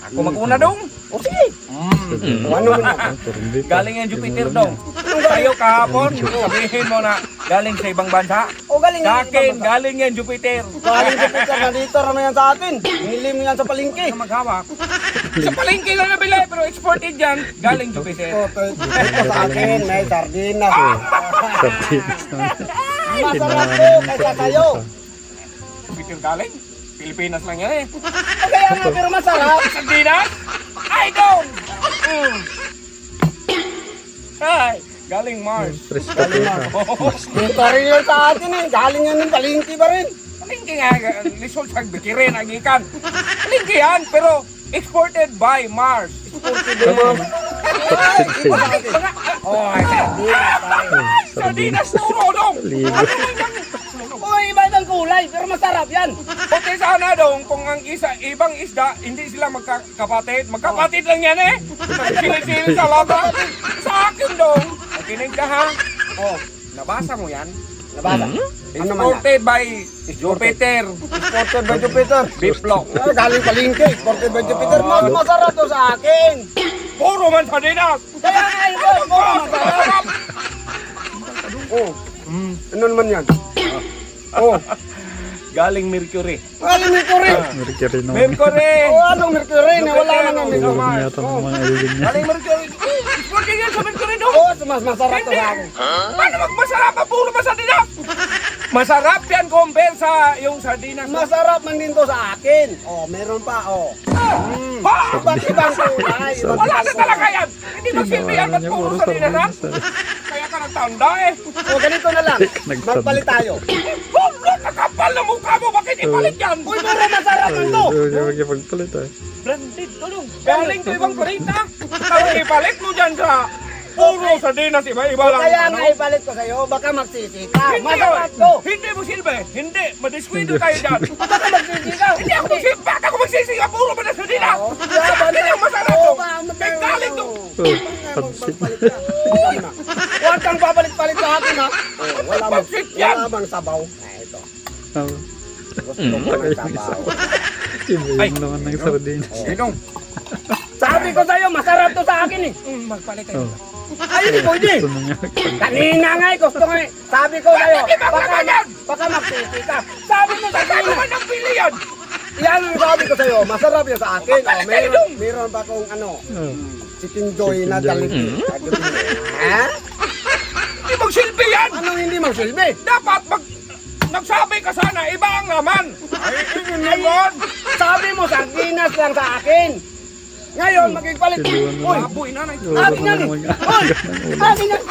Ako mag-una dong. O sige. Ano man yan? Galing yan Jupiter dong. Sa'yo kahapon, sabihin mo na galing sa ibang bansa. O galing Sa yan. akin, galing yan Jupiter. Galing sa picture na dito, rama yan sa atin. Hinili mo yan sa palengke. Ano maghawak? Sa palengke lang nabili, pero exported yan. Galing Jupiter. Ito sa akin, may sardinas. Masarap po kaysa sa'yo. Jupiter galing? Pilipinas lang yan eh. Kaya nga, pero masarap. Sardinas? I don't! Ay, galing Mars. Galing na. Dito rin yun sa atin eh. Galing yan ng palengke pa rin. Palengke nga, lisol sa bikirin, agikan. Palengke yan, pero exported by Mars. Oh, sardinas tayo. Sardinas turo dong! Uy, iba ibang kulay, pero masarap yan. Okay sana dong kung ang ibang isda, hindi sila magkakapatid. Magkapatid lang yan eh. Sili-sili sa lata. Sa akin dong. Makinig ka ha. Oh, nabasa mo yan? Nabasa. Ano man yan? Exported by Jupiter. Exported by Jupiter. Biplok. Galing palengke, exported by Jupiter. Mas masarap to sa akin. Puro man sardinas. Kaya nga ito, puro masarap. Oh, ano naman yan? Oh, Galing Mercury. galing Mercury. Mercury naman. Mercury. Oh, anong Mercury? Wala na ng Tulog Mercury. na yata ng mga ilin niya. Galing Mercury. Exported yan sa Mercury dong. Oh, mas masarap to sa akin. Paano magmasarap ang puro man sardinas? Masarap yan compare sa yung sardinas. Masarap man din to sa akin. Oh, meron pa, oh. Iba't ibang kulay. iba't Wala ibang na talaga kulay. yan. Hindi magsilbi yan. Ba't niya, puro puro sardinas ha? sardinas. Kaya ka nagtanda eh. Oh, ganito na lang. Magpalit tayo. Wala, kakapal na mukha mo. Bakit ipalit yan? Uy, puro masarap man to. Hindi magkipagpalit eh. Branded tulong. Galing to ibang parita. Tapos ipalit mo dyan sa puro sardinas. Iba-iba lang. Kaya ano. nga ipalit ko sa'yo, baka magsisi ka. Hindi, Masarap to. hindi mo silbi. Hindi. Madiskwento tayo dyan. Baka magsisi ka. Hindi ako silbi. Bakit ako magsisiga? Puro ba na sardinas? Oh, Hindi ako masarap to. Kaya galing to. Oh, pansit. Huwag kang papalit-palit sa akin ha. Oh, wala mang, Pansit yan. wala mang sabaw. Ay, ito. Oh, Gusto ko ng sabaw. iba yung naman ng sardinas. Sinong? Sabi ko sa'yo, masarap to sa akin eh. Magpalit tayo. Oh, Ay, hindi pwede. gusto na niya magpagpalit. Kanina nga eh, gusto ko eh. Sabi ko sa'yo, Bakit ibang naman yan? baka magsisi ka. Sabi mo sa Saan kanina. naman ang pili yan? Yan ang sabi ko sa'yo, masarap yan sa akin. Oh, meron pa kong ano, Oh, chicken joy na Chicken dalit. joy. Ha? Hindi magsilbi yan! Anong hindi magsilbi? Dapat nagsabi ka sana, iba ang laman! Ay, yun naman! Sabi mo, sardinas lang sa akin. Ngayon, magigpalit. siluan na Uy, lang. Baboy nanay! Wala akin pa yan eh. naman Uy, akin yan.